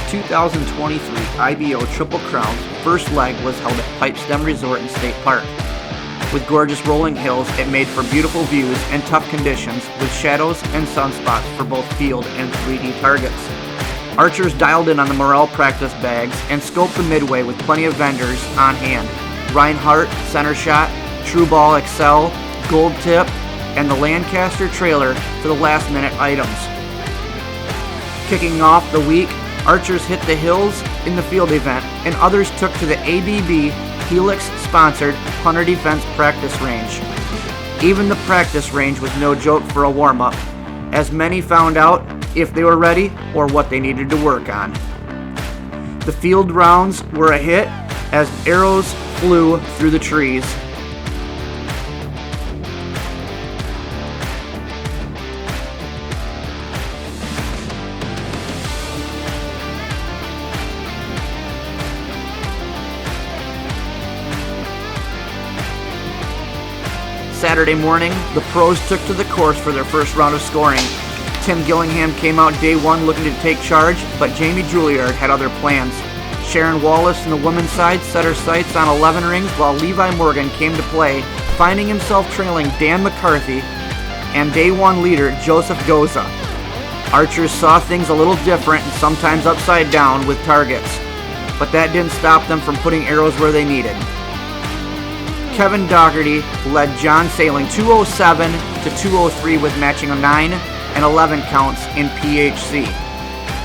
2023 IBO Triple Crown's first leg was held at Pipestem Resort and State Park. With gorgeous rolling hills, it made for beautiful views and tough conditions with shadows and sunspots for both field and 3D targets. Archers dialed in on the Morel practice bags and scoped the midway with plenty of vendors on hand. Reinhardt, Center Shot, True Ball Excel, Gold Tip, and the Lancaster trailer for the last minute items. Kicking off the week, archers hit the hills in the field event and others took to the ABB Helix-sponsored Hunter Defense practice range. Even the practice range was no joke for a warm-up, as many found out if they were ready or what they needed to work on. The field rounds were a hit as arrows flew through the trees. Saturday morning, the pros took to the course for their first round of scoring. Tim Gillingham came out day one looking to take charge, but Jamie Juilliard had other plans. Sharon Wallace on the women's side set her sights on 11 rings while Levi Morgan came to play, finding himself trailing Dan McCarthy and day one leader Joseph Goza. Archers saw things a little different and sometimes upside down with targets, but that didn't stop them from putting arrows where they needed. Kevin Dougherty led John Sailing 207 to 203 with matching 9 and 11 counts in PHC.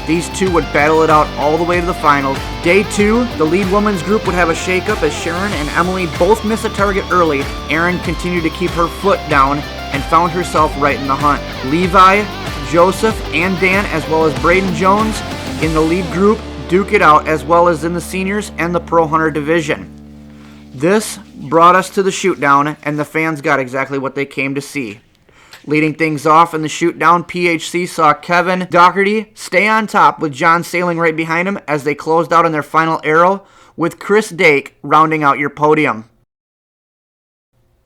These two would battle it out all the way to the finals. Day 2, the lead women's group would have a shakeup as Sharon and Emily both missed a target early. Erin continued to keep her foot down and found herself right in the hunt. Levi, Joseph, and Dan, as well as Braden Jones in the lead group, duke it out, as well as in the seniors and the Pro Hunter division. This brought us to the shootdown, and the fans got exactly what they came to see. Leading things off in the shootdown, PHC saw Kevin Dougherty stay on top with John Sailing right behind him as they closed out on their final arrow, with Chris Dake rounding out your podium.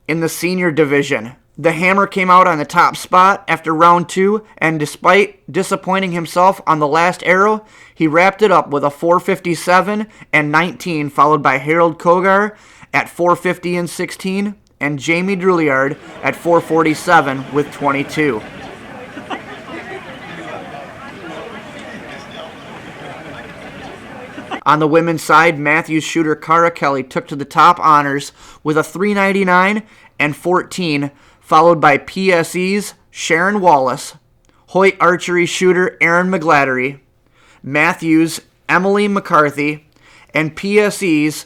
In the senior division, the Hammer came out on the top spot after round 2, and despite disappointing himself on the last arrow, he wrapped it up with a 457 and 19, followed by Harold Kogar at 450 and 16, and Jamie Juilliard at 447 with 22. On the women's side, Matthews shooter Cara Kelly took to the top honors with a 399 and 14, followed by PSE's Sharon Wallace, Hoyt archery shooter Aaron McGladdery, Matthews' Emily McCarthy, and PSE's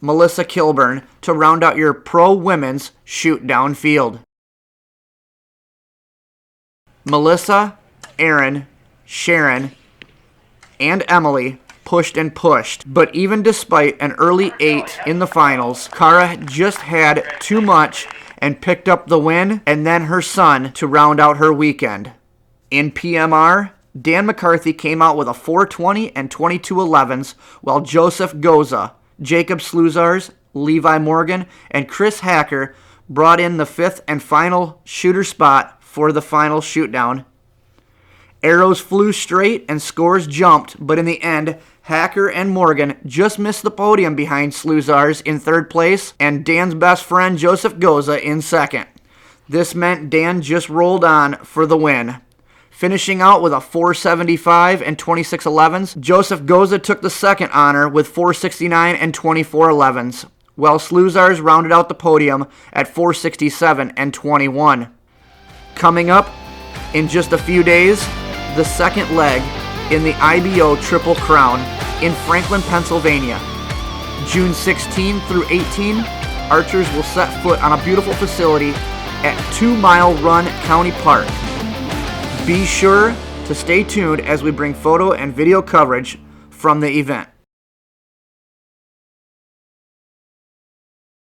Melissa Kilburn to round out your pro women's shoot downfield. Melissa, Aaron, Sharon, and Emily pushed and pushed, but even despite an early 8 in the finals, Cara just had too much and picked up the win, and then her son to round out her weekend. In PMR, Dan McCarthy came out with a 420 and 22 11s, while Joseph Goza, Jacob Sluzars, Levi Morgan, and Chris Hacker brought in the 5th and final shooter spot for the final shootdown. Arrows flew straight and scores jumped, but in the end, Hacker and Morgan just missed the podium behind Sluzars in 3rd place and Dan's best friend Joseph Goza in 2nd. This meant Dan just rolled on for the win. Finishing out with a 475 and 26 11s, Joseph Goza took the 2nd honor with 469 and 24 11s, while Sluzars rounded out the podium at 467 and 21. Coming up in just a few days, the 2nd leg in the IBO Triple Crown in Franklin, Pennsylvania. June 16 through 18, archers will set foot on a beautiful facility at 2 Mile Run County Park. Be sure to stay tuned as we bring photo and video coverage from the event.